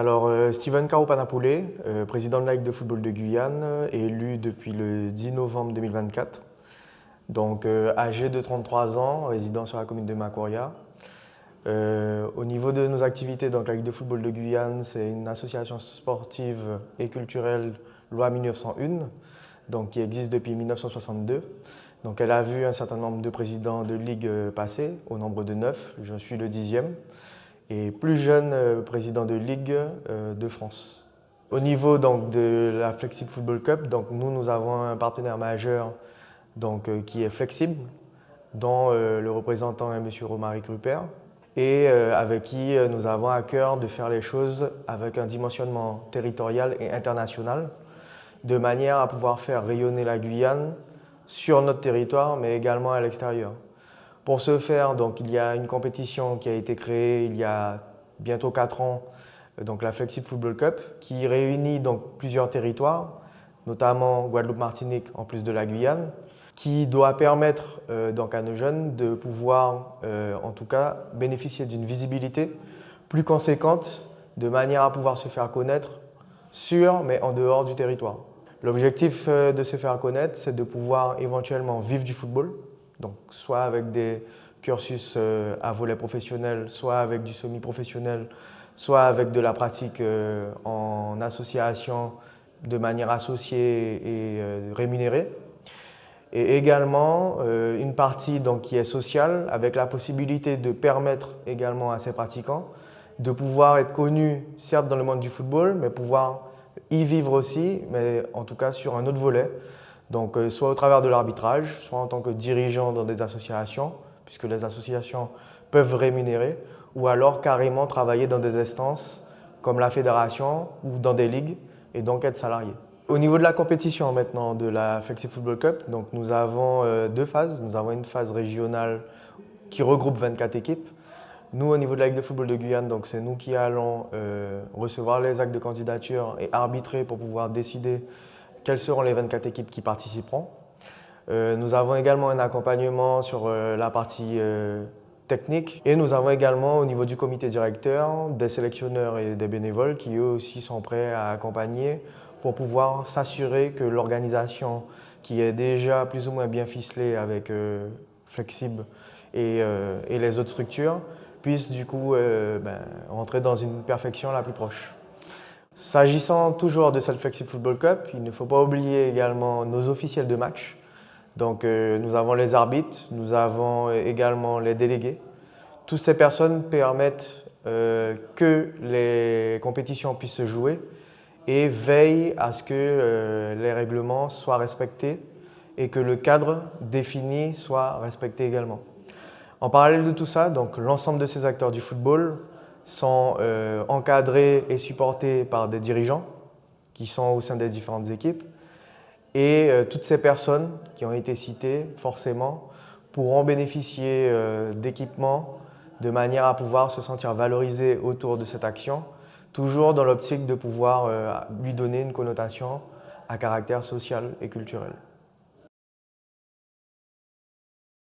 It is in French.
Alors, Steven Kaopanapoulé, président de la Ligue de football de Guyane, est élu depuis le 10 novembre 2024. Donc, âgé de 33 ans, résident sur la commune de Macoria. Au niveau de nos activités, donc, la Ligue de football de Guyane, c'est une association sportive et culturelle loi 1901, donc, qui existe depuis 1962. Donc, elle a vu un certain nombre de présidents de ligue passer, au nombre de 9. Je suis le 10e. Et plus jeune président de Ligue de France. Au niveau donc, de la Flexible Football Cup, donc, nous avons un partenaire majeur donc, qui est Flexible, dont le représentant est M. Romaric Rupert, et avec qui nous avons à cœur de faire les choses avec un dimensionnement territorial et international, de manière à pouvoir faire rayonner la Guyane sur notre territoire, mais également à l'extérieur. Pour ce faire, donc, il y a une compétition qui a été créée il y a bientôt 4 ans, donc la Flexible Football Cup, qui réunit donc, plusieurs territoires, notamment Guadeloupe-Martinique en plus de la Guyane, qui doit permettre donc, à nos jeunes de pouvoir, en tout cas, bénéficier d'une visibilité plus conséquente, de manière à pouvoir se faire connaître sur, mais en dehors du territoire. L'objectif de se faire connaître, c'est de pouvoir éventuellement vivre du football, donc soit avec des cursus à volet professionnel, soit avec du semi-professionnel, soit avec de la pratique en association de manière associée et rémunérée. Et également une partie donc, qui est sociale, avec la possibilité de permettre également à ces pratiquants de pouvoir être connus, certes dans le monde du football, mais pouvoir y vivre aussi, mais en tout cas sur un autre volet. Donc, soit au travers de l'arbitrage, soit en tant que dirigeant dans des associations, puisque les associations peuvent rémunérer, ou alors carrément travailler dans des instances comme la fédération ou dans des ligues et donc être salarié. Au niveau de la compétition maintenant de la Flexible Football Cup, donc nous avons deux phases. Nous avons une phase régionale qui regroupe 24 équipes. Nous, au niveau de la Ligue de football de Guyane, c'est nous qui allons recevoir les actes de candidature et arbitrer pour pouvoir décider quelles seront les 24 équipes qui participeront. Nous avons également un accompagnement sur la partie technique et nous avons également au niveau du comité directeur des sélectionneurs et des bénévoles qui eux aussi sont prêts à accompagner pour pouvoir s'assurer que l'organisation qui est déjà plus ou moins bien ficelée avec Flexible et les autres structures puisse du coup rentrer dans une perfection la plus proche. S'agissant toujours de cette Flexible Football Cup, il ne faut pas oublier également nos officiels de match. Donc nous avons les arbitres, nous avons également les délégués. Toutes ces personnes permettent que les compétitions puissent se jouer et veillent à ce que les règlements soient respectés et que le cadre défini soit respecté également. En parallèle de tout ça, donc l'ensemble de ces acteurs du football sont encadrés et supportés par des dirigeants qui sont au sein des différentes équipes. Et toutes ces personnes qui ont été citées, forcément, pourront bénéficier d'équipements de manière à pouvoir se sentir valorisés autour de cette action, toujours dans l'optique de pouvoir lui donner une connotation à caractère social et culturel.